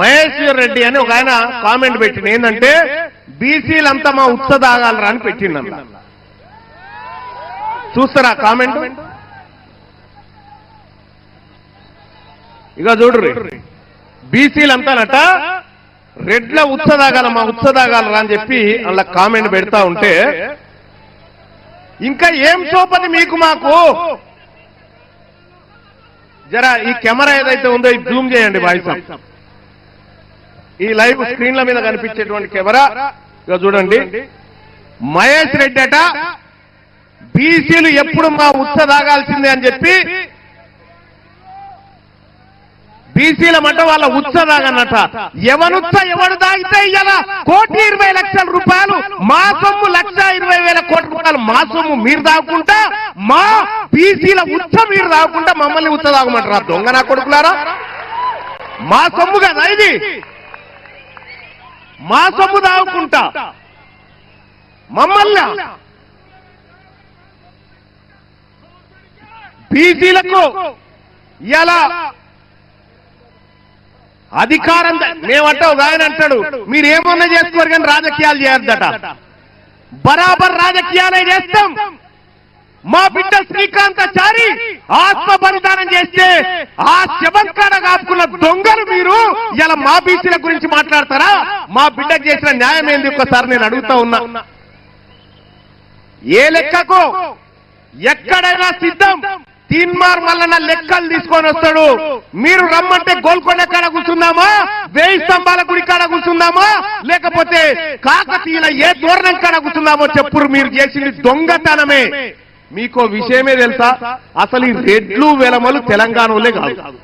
మహేశ్వర్ రెడ్డి అని ఒక ఆయన కామెంట్ పెట్టిన ఏంటంటే బీసీలంతా మా ఉత్స దాగాలరా అని పెట్టిండన్న. చూస్తారా కామెంట్? ఇక చూడ్రి, బీసీలంతానట రెడ్ల ఉత్స దాగాల మా ఉత్స దాగాలరా అని చెప్పి అలా కామెంట్ పెడతా ఉంటే ఇంకా ఏం సోపది మీకు మాకు. జరా ఈ కెమెరా ఏదైతే ఉందో ఇది జూమ్ చేయండి బాయ్స్. ఈ లైవ్ స్క్రీన్ల మీద కనిపించేటువంటి కెమెరా ఇక చూడండి. మహేష్ రెడ్డి అట బీసీలు ఎప్పుడు మా ఉత్స దాగాల్సిందే అని చెప్పి బీసీల మట వాళ్ళ ఉత్స దాగన్నట. ఎవనుత్స ఎవడు దాగితే ఇయ్యాల 1,20,00,000 రూపాయలు మా సొమ్ము 1,20,000 కోట్ల రూపాయలు మా సొమ్ము మీరు దాక్కుంటా మా బీసీల ఉత్స మీరు దాక్కుంటా మమ్మల్ని ఉత్స దాగమంటారా దొంగ నా కొడుకులారా? మా సొమ్ము కదా ఇది, మా సొమ్ము దాక్కుంటా మమ్మల్ని బీసీలకు ఇలా అధికారం మేమంటే ఒక ఆయన అంటాడు మీరేమన్నా చేసుకోరు కానీ రాజకీయాలు చేయొద్దట. బరాబర్ రాజకీయాలే చేస్తాం. మా బిడ్డ శ్రీకాంతాచారి ఆత్మ బలిదానం చేస్తే ఆ శవంకాడ కాపుకున్న దొంగలు మీరు ఇలా మా బీసీల గురించి మాట్లాడతారా? మా బిడ్డకు చేసిన న్యాయం ఏంది ఒక్కసారి నేను అడుగుతా ఉన్నా. ఏ లెక్కకు ఎక్కడైనా సిద్ధం. తీన్మార్ మల్లన్న లెక్కలు తీసుకొని వస్తాడు. మీరు రమ్మంటే గోల్కొండ కాడ కూర్చుందామా, 1000 స్తంభాల గుడి కాడ కూర్చుందామా, లేకపోతే కాకతీయుల ఏ దూరణం కాడ కూర్చుందామో చెప్పురు. మీరు చేసింది దొంగతనమే. మీకో విషయమే తెలుసా? అసలు ఈ రెడ్లు వెలమలు తెలంగాణలో కాదు.